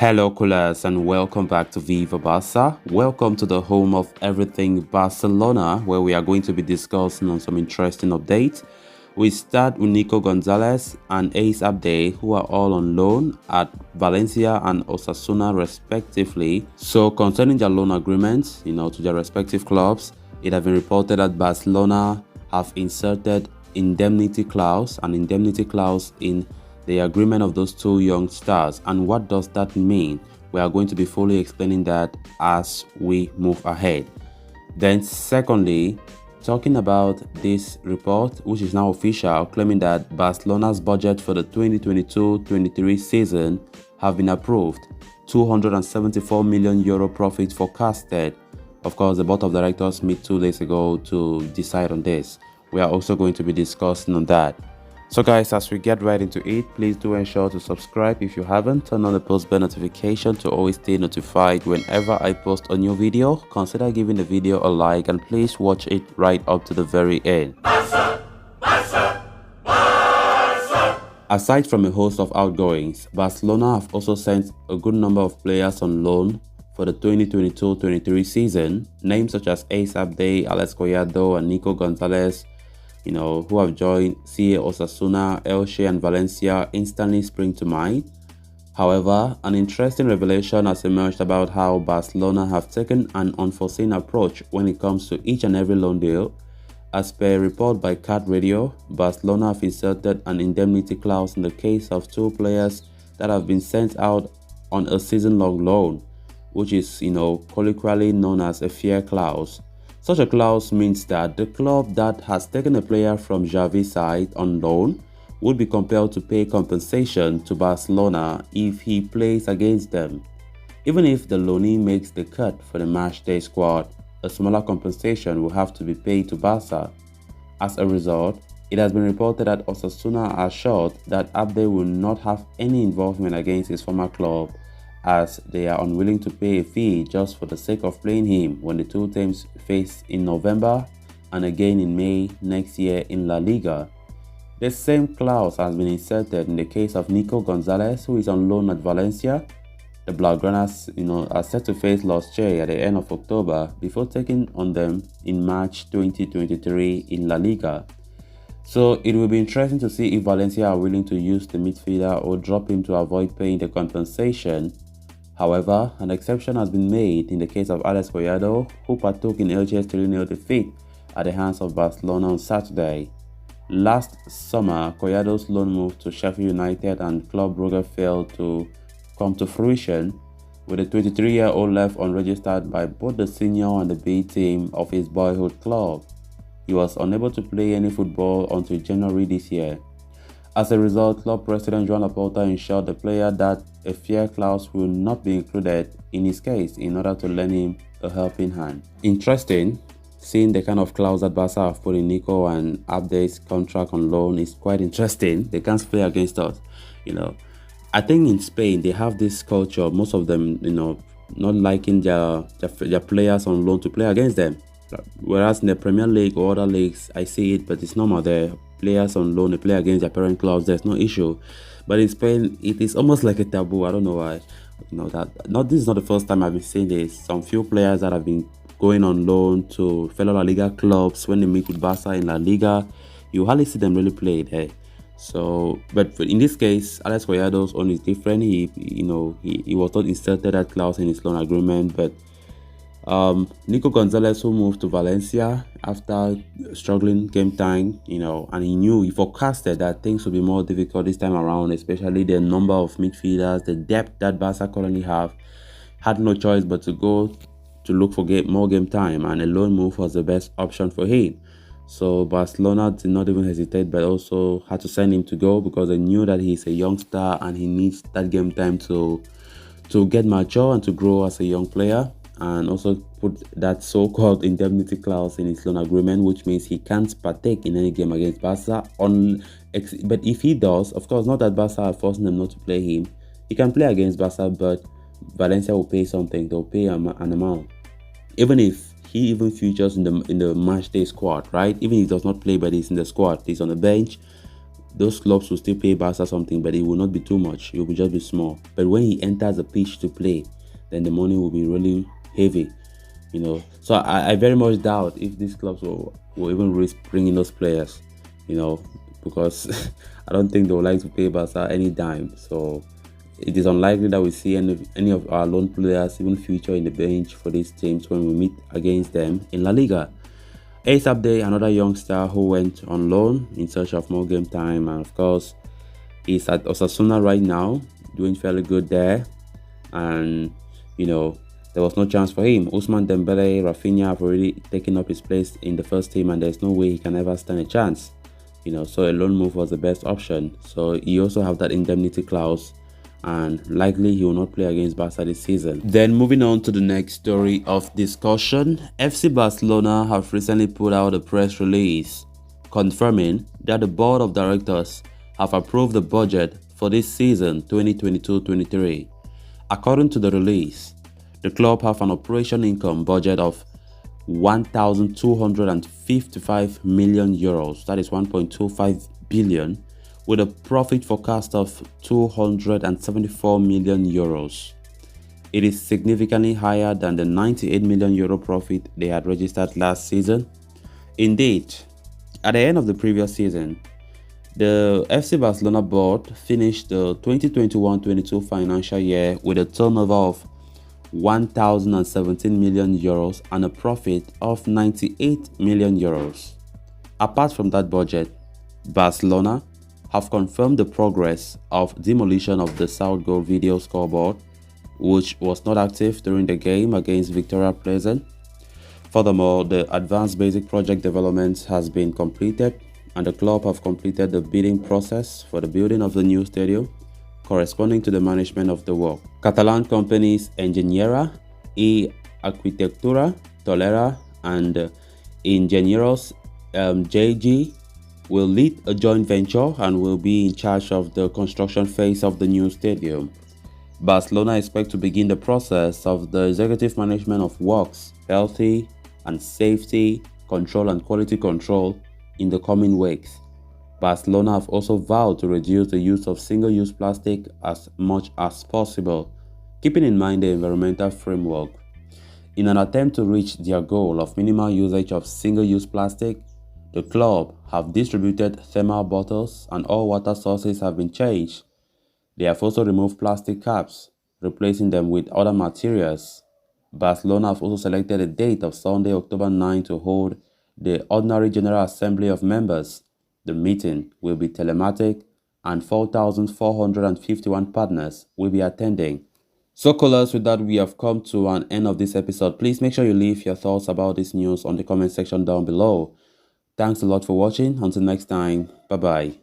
Hello, coolers, and welcome back to Viva Barca. Welcome to the home of everything Barcelona, where we are going to be discussing on some interesting updates. We start with Nico Gonzalez and Ace Abde, who are all on loan at Valencia and Osasuna, respectively. So, concerning their loan agreements, to their respective clubs, it has been reported that Barcelona have inserted an indemnity clause in the agreement of those two young stars. And what does that mean? We are going to be fully explaining that as we move ahead. Then secondly, talking about this report, which is now official, claiming that Barcelona's budget for the 2022-23 season have been approved. 274 million euro profit forecasted. Of course, the board of directors met 2 days ago to decide on this. We are also going to be discussing on that. So guys, as we get right into it, please do ensure to subscribe if you haven't. Turn on the post bell notification to always stay notified whenever I post a new video. Consider giving the video a like and please watch it right up to the very end. Barca! Barca! Barca! Aside from a host of outgoings, Barcelona have also sent a good number of players on loan for the 2022-23 season. Names such as Ace Abde, Alex Collado and Nico Gonzalez, who have joined CA Osasuna, Elche and Valencia instantly spring to mind. However, an interesting revelation has emerged about how Barcelona have taken an unforeseen approach when it comes to each and every loan deal. As per a report by Cat Radio, Barcelona have inserted an indemnity clause in the case of two players that have been sent out on a season-long loan, which is, colloquially known as a fair clause. Such a clause means that the club that has taken a player from Xavi's side on loan would be compelled to pay compensation to Barcelona if he plays against them. Even if the loanee makes the cut for the matchday squad, a smaller compensation will have to be paid to Barca. As a result, it has been reported that Osasuna are assured that Abde will not have any involvement against his former club, as they are unwilling to pay a fee just for the sake of playing him when the two teams face in November and again in May next year in La Liga. The same clause has been inserted in the case of Nico Gonzalez, who is on loan at Valencia. The Blaugranas, are set to face Los Che at the end of October before taking on them in March 2023 in La Liga. So it will be interesting to see if Valencia are willing to use the midfielder or drop him to avoid paying the compensation. However, an exception has been made in the case of Alex Collado, who partook in Elche's 3-0 defeat at the hands of Barcelona on Saturday. Last summer, Collado's loan move to Sheffield United and Club Brugge failed to come to fruition, with the 23-year-old left unregistered by both the senior and the B team of his boyhood club. He was unable to play any football until January this year. As a result, club president Joan Laporta ensured the player that a fair clause will not be included in his case in order to lend him a helping hand. Interesting, seeing the kind of clause that Barca have put in Nico and Abde's contract on loan is quite interesting. They can't play against us, I think in Spain they have this culture, most of them, not liking their players on loan to play against them. Whereas in the Premier League or other leagues, I see it, but it's normal there. Players on loan, they play against their parent clubs, there's no issue. But in Spain, it is almost like a taboo. I don't know why. This is not the first time I've been seeing this. Some few players that have been going on loan to fellow La Liga clubs, when they meet with Barca in La Liga, you hardly see them really play there. So, but in this case, Alex Collado's own is different. He was not inserted that clause in his loan agreement, but Nico Gonzalez, who moved to Valencia after struggling game time, and he forecasted that things would be more difficult this time around, especially the number of midfielders, the depth that Barca currently have, had no choice but to go to look for more game time, and a loan move was the best option for him. So Barcelona did not even hesitate, but also had to send him to go because they knew that he's a youngster and he needs that game time to get mature and to grow as a young player. And also put that so-called indemnity clause in his loan agreement, which means he can't partake in any game against Barca. But if he does, of course, not that Barca are forcing him not to play him. He can play against Barca, but Valencia will pay something. They'll pay an amount. Even if he features in the match day squad, right? Even if he does not play, but he's in the squad, he's on the bench. those clubs will still pay Barca something, but it will not be too much. It will just be small. But when he enters the pitch to play, then the money will be really heavy. So I very much doubt if these clubs will even risk bringing those players, because I don't think they would like to pay Barca any dime. So it is unlikely that we see any of our loan players even feature in the bench for these teams when we meet against them in La Liga. ASAP Day, another youngster who went on loan in search of more game time, and of course he's at Osasuna right now, doing fairly good there. And there was no chance for him. Ousmane Dembele, Rafinha have already taken up his place in the first team, and there's no way he can ever stand a chance. So a loan move was the best option. So he also have that indemnity clause, and likely he will not play against Barca this season. Then moving on to the next story of discussion, FC Barcelona have recently put out a press release confirming that the board of directors have approved the budget for this season 2022-23. According to the release, the club have an operation income budget of 1,255 million euros, that is 1.25 billion, with a profit forecast of 274 million euros. It is significantly higher than the 98 million euro profit they had registered last season. Indeed, at the end of the previous season, the FC Barcelona board finished the 2021-22 financial year with a turnover of 1,017 million euros and a profit of 98 million euros. Apart from that budget, Barcelona have confirmed the progress of demolition of the South Goal video scoreboard, which was not active during the game against Victoria Pleasant. Furthermore, the advanced basic project development has been completed, and the club have completed the bidding process for the building of the new stadium, corresponding to the management of the work. Catalan companies Enginyera y Arquitectura Tolera and Ingenieros JG will lead a joint venture and will be in charge of the construction phase of the new stadium. Barcelona expects to begin the process of the executive management of works, healthy and safety, control and quality control in the coming weeks. Barcelona have also vowed to reduce the use of single-use plastic as much as possible, keeping in mind the environmental framework. In an attempt to reach their goal of minimal usage of single-use plastic, the club have distributed thermal bottles and all water sources have been changed. They have also removed plastic caps, replacing them with other materials. Barcelona have also selected a date of Sunday, October 9 to hold the Ordinary General Assembly of Members. The meeting will be telematic and 4,451 partners will be attending. So callers, with that we have come to an end of this episode. Please make sure you leave your thoughts about this news on the comment section down below. Thanks a lot for watching. Until next time, bye bye.